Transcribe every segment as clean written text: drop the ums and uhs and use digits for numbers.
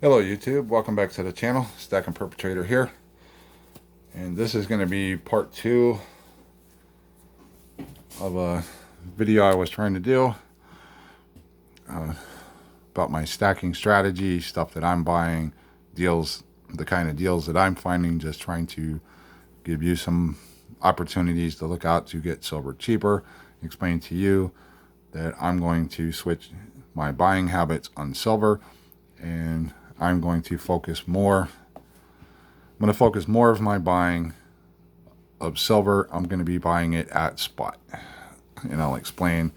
Hello YouTube, welcome back to the channel. Stack and Perpetrator here, and this is going to be part 2 of a video I was trying to do about my stacking strategy, stuff that I'm buying, deals, the kind of deals that I'm finding, just trying to give you some opportunities to look out to get silver cheaper, explain to you that I'm going to switch my buying habits on silver, and I'm going to focus more. I'm going to focus more of my buying of silver. I'm going to be buying it at spot, and I'll explain.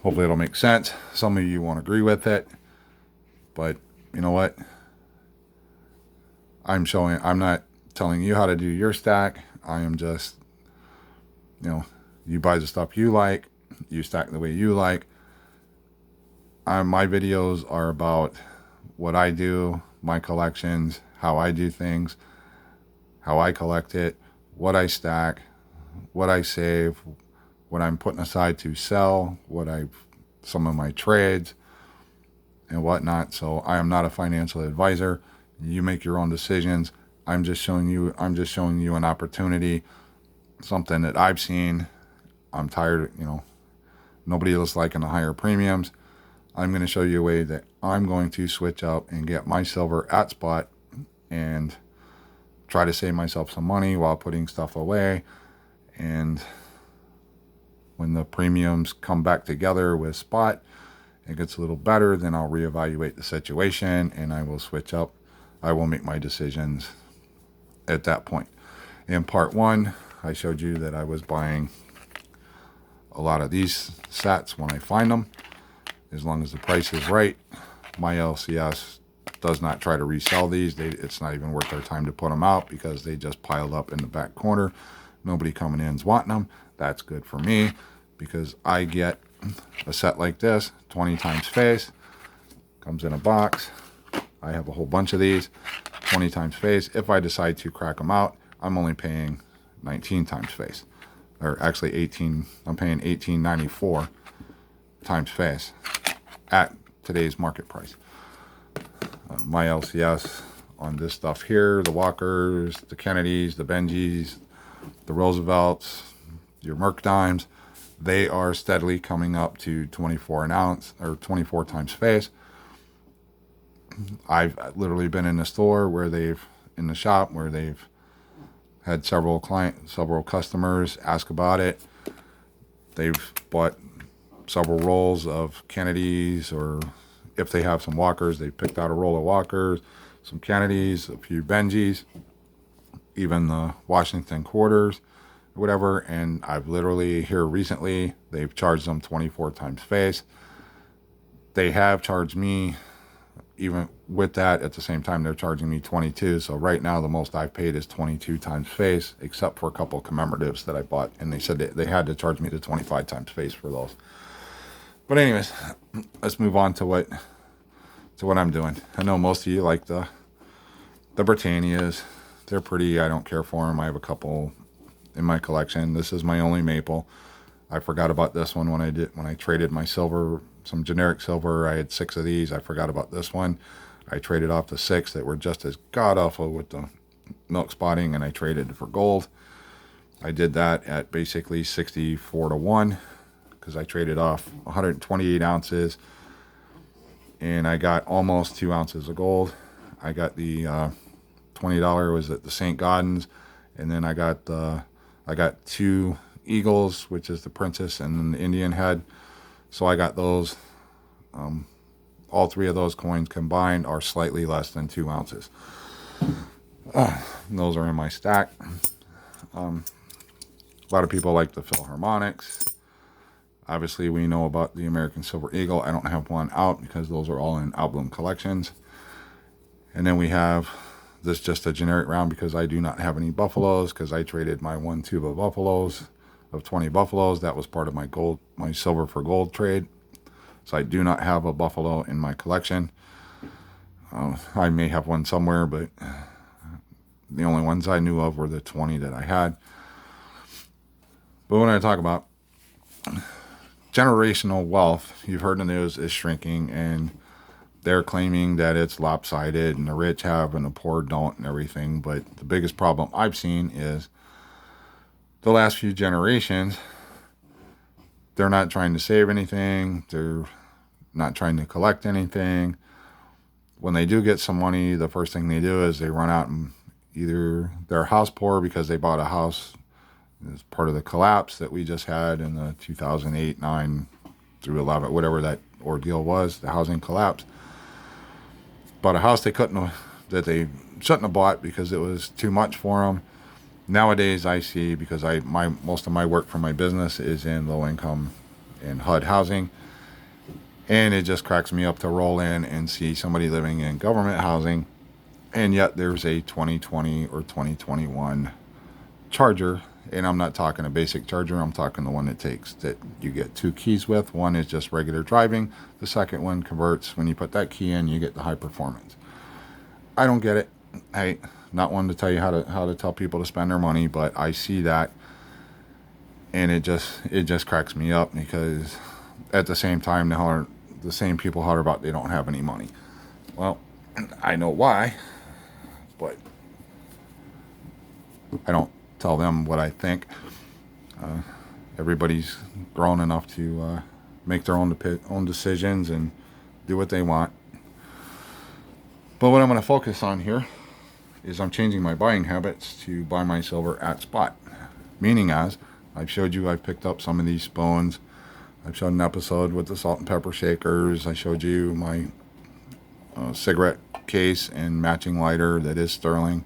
Hopefully it'll make sense. Some of you won't agree with it, but you know what? I'm not telling you how to do your stack. I am just, you buy the stuff you like, you stack the way you like. My videos are about what I do, my collections, how I do things, how I collect it, what I stack, what I save, what I'm putting aside to sell, some of my trades and whatnot. So I am not a financial advisor. You make your own decisions. I'm just showing you an opportunity, something that I've seen. I'm tired, nobody else liking the higher premiums. I'm going to show you a way that I'm going to switch up and get my silver at spot and try to save myself some money while putting stuff away. And when the premiums come back together with spot, it gets a little better, then I'll reevaluate the situation and I will switch up. I will make my decisions at that point. In part 1, I showed you that I was buying a lot of these sats when I find them. As long as the price is right, my LCS does not try to resell these. It's not even worth their time to put them out because they just piled up in the back corner. Nobody coming in is wanting them. That's good for me because I get a set like this, 20 times face, comes in a box. I have a whole bunch of these, 20 times face. If I decide to crack them out, I'm only paying 19 times face, or actually 18. I'm paying 18.94 times face at today's market price. My LCS on this stuff here, the Walkers, the Kennedys, the Benjis, the Roosevelts, your Merc Dimes, they are steadily coming up to 24 an ounce or 24 times face. I've literally been in the store where in the shop where they've had several customers ask about it. They've bought several rolls of Kennedys, or if they have some Walkers, they picked out a roll of Walkers, some Kennedys, a few Benjis, even the Washington quarters, whatever. And I've literally here recently, they've charged them 24 times face. They have charged me, even with that, at the same time, they're charging me 22. So right now, the most I've paid is 22 times face, except for a couple of commemoratives that I bought. And they said they had to charge me the 25 times face for those. But anyways, let's move on to what I'm doing. I know most of you like the Britannias. They're pretty. I don't care for them. I have a couple in my collection. This is my only maple. I forgot about this one when I traded my silver, some generic silver. I had 6 of these. I forgot about this one. I traded off the 6 that were just as god awful with the milk spotting, and I traded for gold. I did that at basically 64 to 1 because I traded off 128 ounces and I got almost 2 ounces of gold. I got the $20 was at the St. Gaudens, and then I got 2 eagles, which is the princess and then the Indian head. So I got those. All 3 of those coins combined are slightly less than 2 ounces. Those are in my stack. A lot of people like the Philharmonics. Obviously, we know about the American Silver Eagle. I don't have one out because those are all in album collections. And then we have this just a generic round because I do not have any buffaloes, because I traded my 1 tube of buffaloes, of 20 buffaloes. That was part of my silver for gold trade. So I do not have a buffalo in my collection. I may have one somewhere, but the only ones I knew of were the 20 that I had. But when I talk about generational wealth, you've heard the news is shrinking, and they're claiming that it's lopsided and the rich have and the poor don't and everything. But the biggest problem I've seen is the last few generations, they're not trying to save anything. They're not trying to collect anything. When they do get some money, the first thing they do is they run out and either they're house poor because they bought a house as part of the collapse that we just had in the 2008, 9 through 11, whatever that ordeal was, the housing collapse. Bought a house that they shouldn't have bought because it was too much for them. Nowadays, I see, because most of my work for my business is in low income and HUD housing, and it just cracks me up to roll in and see somebody living in government housing, and yet there's a 2020 or 2021 charger, and I'm not talking a basic charger, I'm talking the one that you get 2 keys with. One is just regular driving. The second one converts. When you put that key in, you get the high performance. I don't get it. Hey, not one to tell you how to tell people to spend their money, but I see that, and it just cracks me up, because at the same time the same people holler about they don't have any money. Well, I know why, but I don't tell them what I think. Everybody's grown enough to make their own decisions and do what they want. But what I'm going to focus on here is I'm changing my buying habits to buy my silver at spot. Meaning, as I've showed you, I've picked up some of these spoons. I've showed an episode with the salt and pepper shakers. I showed you my cigarette case and matching lighter that is sterling.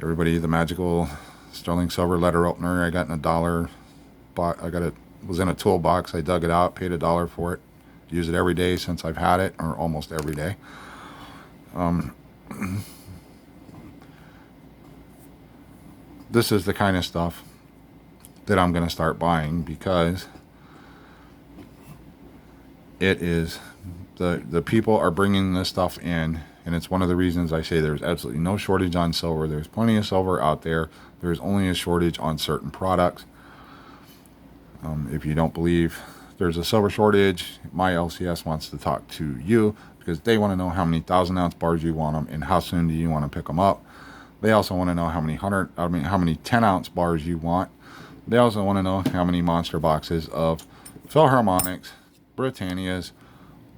Everybody, the magical sterling silver letter opener I got in $1. Was in a toolbox. I dug it out, paid $1 for it. Use it every day since I've had it, or almost every day. This is the kind of stuff that I'm going to start buying, because it is the people are bringing this stuff in, and it's one of the reasons I say there's absolutely no shortage on silver. There's plenty of silver out there. There's only a shortage on certain products. If you don't believe there's a silver shortage, my LCS wants to talk to you, because they want to know how many 1,000-ounce bars you want them and how soon do you want to pick them up. They also want to know how many 10-ounce bars you want. They also want to know how many monster boxes of Philharmonics, Britannias,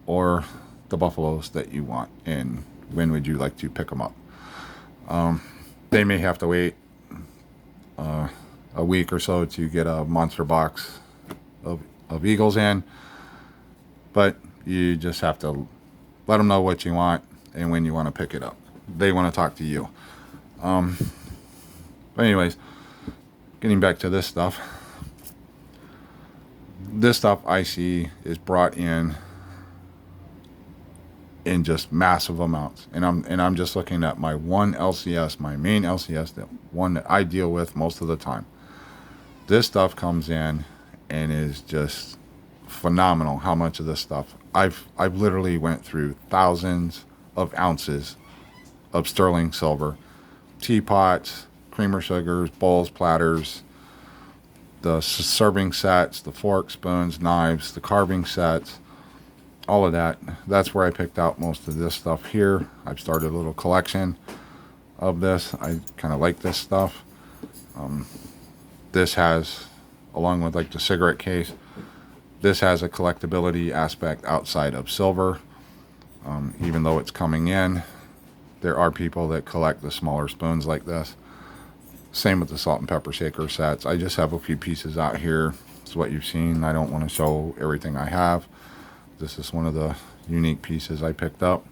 or the Buffaloes that you want, and when would you like to pick them up. They may have to wait a week or so to get a monster box of Eagles in, but you just have to let them know what you want and when you want to pick it up. They want to talk to you. But anyways, getting back to this stuff. This stuff I see is brought in just massive amounts, and I'm just looking at my one LCS, my main LCS, the one that I deal with most of the time. This stuff comes in and is just phenomenal. How much of this stuff I've literally went through thousands of ounces of sterling silver, teapots, creamer sugars, bowls, platters, the serving sets, the forks, spoons, knives, the carving sets, all of that. That's where I picked out most of this stuff here. I've started a little collection of this. I kind of like this stuff. This has, along with like the cigarette case, this has a collectability aspect outside of silver. Even though it's coming in, there are people that collect the smaller spoons like this. Same with the salt and pepper shaker sets. I just have a few pieces out here. It's what you've seen. I don't want to show everything I have. This is one of the unique pieces I picked up.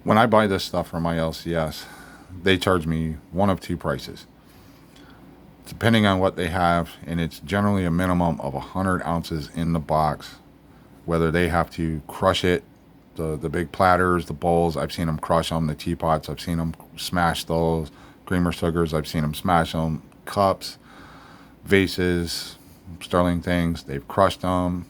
When I buy this stuff from my LCS, they charge me one of two prices, depending on what they have, and it's generally a minimum of 100 ounces in the box. Whether they have to crush it, the big platters, the bowls, I've seen them crush them. The teapots, I've seen them smash those. Creamer sugars, I've seen them smash them. Cups, vases, sterling things, they've crushed them.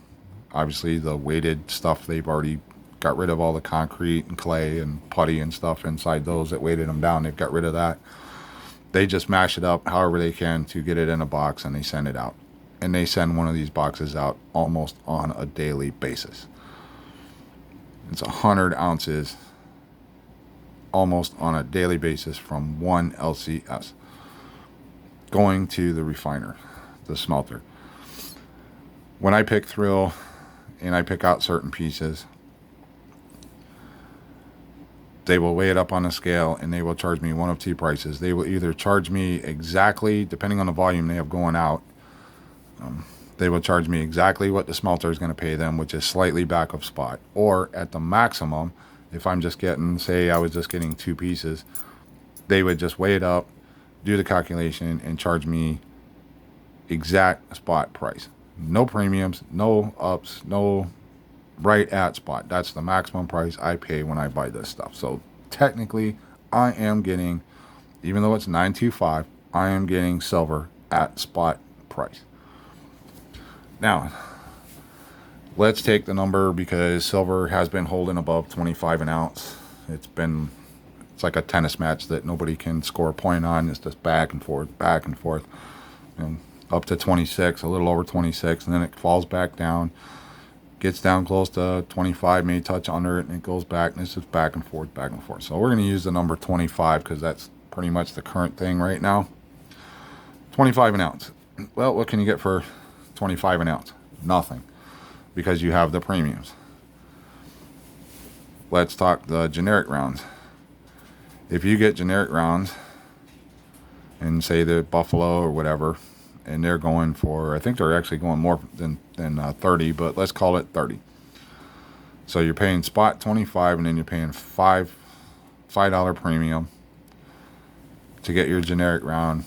Obviously, the weighted stuff, they've already got rid of all the concrete and clay and putty and stuff inside those that weighted them down. They've got rid of that. They just mash it up however they can to get it in a box, and they send it out. And they send one of these boxes out almost on a daily basis. It's 100 ounces almost on a daily basis from one LCS going to the refiner, the smelter. When I pick through and I pick out certain pieces, they will weigh it up on a scale and they will charge me one of two prices. They will either charge me exactly, depending on the volume they have going out, they will charge me exactly what the smelter is going to pay them, which is slightly back of spot. Or at the maximum, if I'm just getting, say I was just getting 2 pieces, they would just weigh it up, do the calculation, and charge me exact spot price. No premiums, no ups, no right at spot. That's the maximum price I pay when I buy this stuff. So technically, I am getting, even though it's $9.25, I am getting silver at spot price. Now, let's take the number, because silver has been holding above 25 an ounce. It's like a tennis match that nobody can score a point on. It's just back and forth, and up to 26, a little over 26, and then it falls back down, gets down close to 25, may touch under it, and it goes back, and it's just back and forth, back and forth. So we're going to use the number 25 because that's pretty much the current thing right now. 25 an ounce. Well, what can you get for 25 an ounce? Nothing, because you have the premiums. Let's talk the generic rounds. If you get generic rounds, and say the Buffalo or whatever, and they're going for, I think they're actually going more than 30, but let's call it 30. So you're paying spot 25, and then you're paying $5 premium to get your generic round.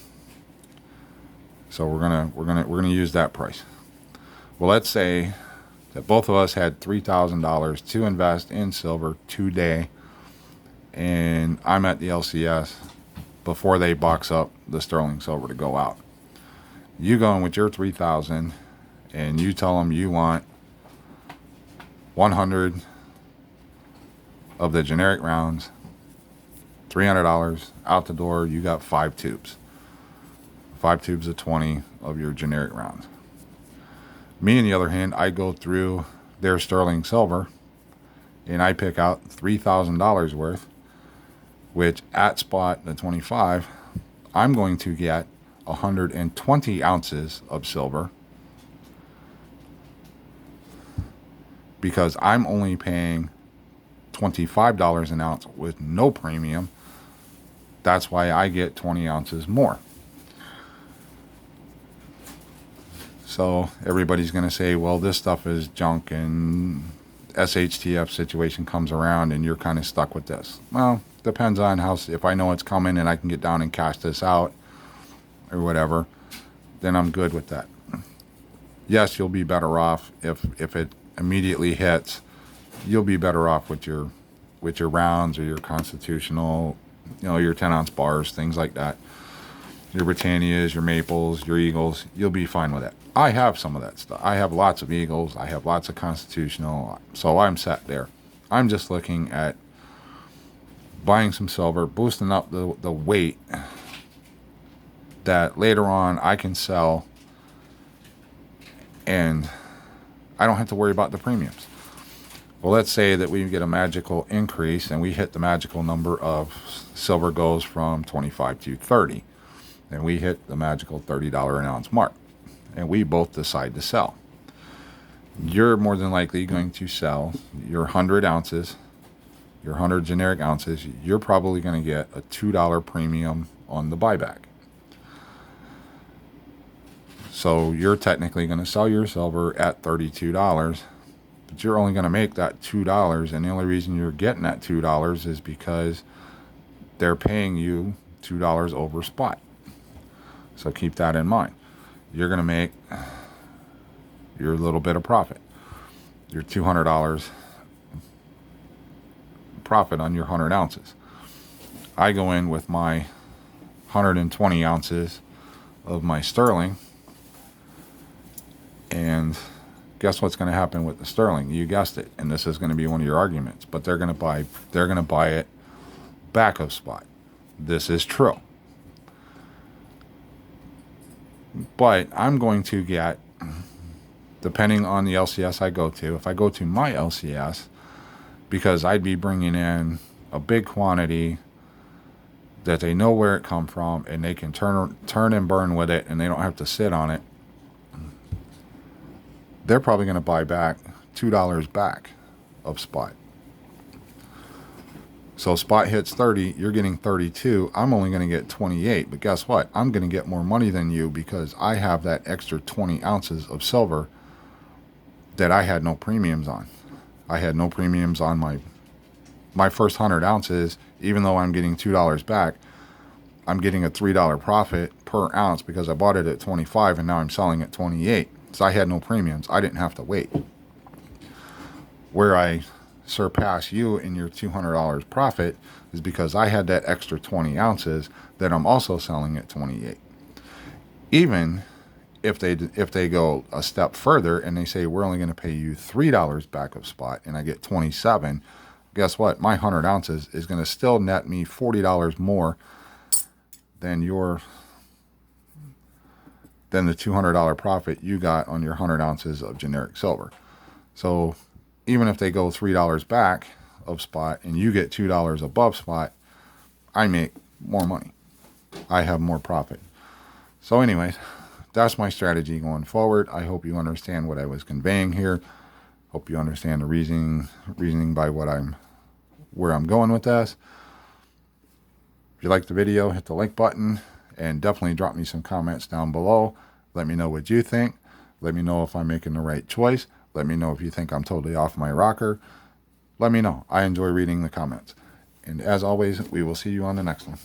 So we're gonna use that price. Well, let's say that both of us had $3,000 to invest in silver today, and I'm at the LCS before they box up the sterling silver to go out. You go in with your 3,000, and you tell them you want 100 of the generic rounds, $300 out the door. You got 5 tubes. 5 tubes of 20 of your generic rounds. Me, on the other hand, I go through their sterling silver and I pick out $3,000 worth, which at spot, the 25, I'm going to get 120 ounces of silver, because I'm only paying $25 an ounce with no premium. That's why I get 20 ounces more. So everybody's going to say, well, this stuff is junk, and SHTF situation comes around and you're kind of stuck with this. Well, depends on how, if I know it's coming and I can get down and cash this out or whatever, then I'm good with that. Yes, you'll be better off if it immediately hits. You'll be better off with your rounds or your constitutional, your 10-ounce bars, things like that. Your Britannias, your Maples, your Eagles, you'll be fine with it. I have some of that stuff. I have lots of Eagles. I have lots of constitutional. So I'm set there. I'm just looking at buying some silver, boosting up the weight that later on I can sell, and I don't have to worry about the premiums. Well, let's say that we get a magical increase and we hit the magical number of silver goes from 25 to 30. And we hit the magical $30 an ounce mark, and we both decide to sell. You're more than likely going to sell your 100 ounces, your 100 generic ounces. You're probably going to get a $2 premium on the buyback. So you're technically going to sell your silver at $32, but you're only going to make that $2, and the only reason you're getting that $2 is because they're paying you $2 over spot. So keep that in mind. You're going to make your little bit of profit, your $200 profit on your 100 ounces. I go in with my 120 ounces of my sterling, and guess what's going to happen with the sterling? You guessed it, and this is going to be one of your arguments. But they're going to buy it back of spot. This is true. But I'm going to get, depending on the LCS I go to, if I go to my LCS, because I'd be bringing in a big quantity that they know where it come from, and they can turn and burn with it, and they don't have to sit on it. They're probably going to buy back $2 back of spot. So spot hits 30, you're getting 32. I'm only going to get 28. But guess what? I'm going to get more money than you because I have that extra 20 ounces of silver that I had no premiums on. I had no premiums on my first 100 ounces. Even though I'm getting $2 back, I'm getting a $3 profit per ounce because I bought it at 25 and now I'm selling at 28. So I had no premiums. I didn't have to wait. Where I surpass you in your $200 profit is because I had that extra 20 ounces that I'm also selling at 28. Even if they go a step further and they say we're only going to pay you $3 back of spot and I get 27, guess what? My 100 ounces is going to still net me $40 more than the $200 profit you got on your 100 ounces of generic silver. So even if they go $3 back of spot and you get $2 above spot, I make more money. I have more profit. So anyways, that's my strategy going forward. I hope you understand what I was conveying here. Hope you understand the reasoning by where I'm going with this. If you like the video, hit the like button and definitely drop me some comments down below. Let me know what you think. Let me know if I'm making the right choice. Let me know if you think I'm totally off my rocker. Let me know. I enjoy reading the comments. And as always, we will see you on the next one.